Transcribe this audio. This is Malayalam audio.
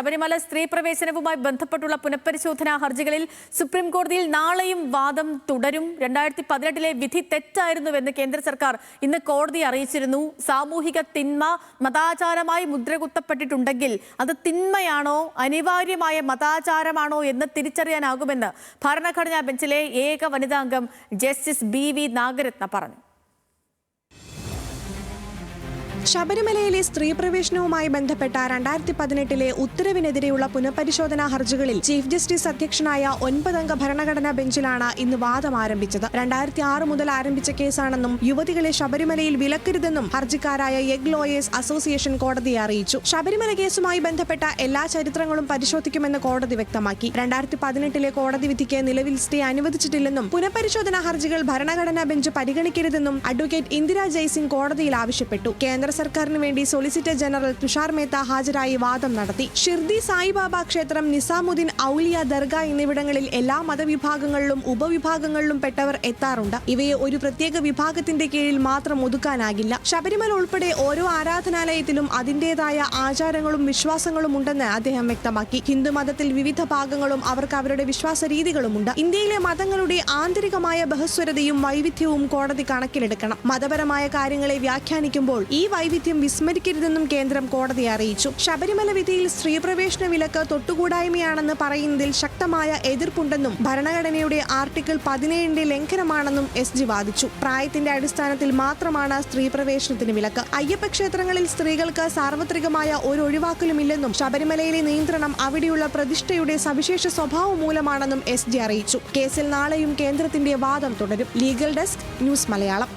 ശബരിമല സ്ത്രീ പ്രവേശനവുമായി ബന്ധപ്പെട്ടുള്ള പുനഃപരിശോധനാ ഹർജികളിൽ സുപ്രീം കോടതിയിൽ നാളെയും വാദം തുടരും. 2018 വിധി തെറ്റായിരുന്നുവെന്ന് കേന്ദ്ര സർക്കാർ ഇന്ന് കോടതിയെ അറിയിച്ചിരുന്നു. സാമൂഹിക തിന്മ മതാചാരമായി മുദ്രകുത്തപ്പെട്ടിട്ടുണ്ടെങ്കിൽ അത് തിന്മയാണോ അനിവാര്യമായ മതാചാരമാണോ എന്ന് തിരിച്ചറിയാനാകുമെന്ന് ഭരണഘടനാ ബെഞ്ചിലെ ഏക വനിതാംഗം ജസ്റ്റിസ് BV നാഗരത്ന പറഞ്ഞു. ശബരിമലയിലെ സ്ത്രീ പ്രവേശനവുമായി ബന്ധപ്പെട്ട 2018 ഉത്തരവിനെതിരെയുള്ള പുനഃപരിശോധനാ ഹർജികളിൽ ചീഫ് ജസ്റ്റിസ് അധ്യക്ഷനായ 9-അംഗ ഭരണഘടനാ ബെഞ്ചിലാണ് ഇന്ന് വാദം ആരംഭിച്ചത്. 2006 മുതൽ ആരംഭിച്ച കേസാണെന്നും യുവതികളെ ശബരിമലയിൽ വിലക്കരുതെന്നും ഹർജിക്കാരായ യഗ് ലോയേഴ്സ് അസോസിയേഷൻ കോടതിയെ അറിയിച്ചു. ശബരിമല കേസുമായി ബന്ധപ്പെട്ട എല്ലാ ചരിത്രങ്ങളും പരിശോധിക്കുമെന്ന് കോടതി വ്യക്തമാക്കി. 2018 കോടതി വിധിക്ക് നിലവിൽ സ്റ്റേ അനുവദിച്ചിട്ടില്ലെന്നും പുനഃപരിശോധനാ ഹർജികൾ ഭരണഘടനാ ബെഞ്ച് പരിഗണിക്കരുതെന്നും അഡ്വക്കേറ്റ് ഇന്ദിര ജയ്സിംഗ് കോടതിയിൽ ആവശ്യപ്പെട്ടു. കേന്ദ്ര സർക്കാരിന് വേണ്ടി സോളിസിറ്റർ ജനറൽ തുഷാർ മേത്ത ഹാജരായി വാദം നടത്തി. ഷിർദി സായിബാബ ക്ഷേത്രം, നിസാമുദ്ദീൻ ഔലിയ ദർഗ എന്നിവിടങ്ങളിൽ എല്ലാ മതവിഭാഗങ്ങളിലും ഉപവിഭാഗങ്ങളിലും പെട്ടവർ എത്താറുണ്ട്. ഇവയെ ഒരു പ്രത്യേക വിഭാഗത്തിന്റെ കീഴിൽ മാത്രം ഒതുക്കാനാകില്ല. ശബരിമല ഉൾപ്പെടെ ഓരോ ആരാധനാലയത്തിലും അതിന്റേതായ ആചാരങ്ങളും വിശ്വാസങ്ങളും ഉണ്ടെന്ന് അദ്ദേഹം വ്യക്തമാക്കി. ഹിന്ദുമതത്തിൽ വിവിധ ഭാഗങ്ങളും അവർക്ക് അവരുടെ വിശ്വാസ രീതികളുമുണ്ട്. ഇന്ത്യയിലെ മതങ്ങളുടെ ആന്തരികമായ ബഹുസ്വരതയും വൈവിധ്യവും കോടതി കണക്കിലെടുക്കണം. മതപരമായ കാര്യങ്ങളെ വ്യാഖ്യാനിക്കുമ്പോൾ ഈ വൈവിധ്യം വിസ്മരിക്കരുതെന്നും കേന്ദ്രം കോടതിയെ അറിയിച്ചു. ശബരിമല വിധിയിൽ സ്ത്രീ പ്രവേശന വിലക്ക് തൊട്ടുകൂടായ്മയാണെന്ന് പറയുന്നതിൽ ശക്തമായ എതിർപ്പുണ്ടെന്നും ഭരണഘടനയുടെ ആർട്ടിക്കിൾ 17 ലംഘനമാണെന്നും SG വാദിച്ചു. പ്രായത്തിന്റെ അടിസ്ഥാനത്തിൽ മാത്രമാണ് സ്ത്രീ പ്രവേശനത്തിന് വിലക്ക്. അയ്യപ്പ ക്ഷേത്രങ്ങളിൽ സ്ത്രീകൾക്ക് സാർവത്രികമായ ഒരു ഒഴിവാക്കലുമില്ലെന്നും ശബരിമലയിലെ നിയന്ത്രണം അവിടെയുള്ള പ്രതിഷ്ഠയുടെ സവിശേഷ സ്വഭാവം മൂലമാണെന്നും SG അറിയിച്ചു. കേസിൽ നാളെയും കേന്ദ്രത്തിന്റെ വാദം തുടരും. Legal desk, news Malayalam.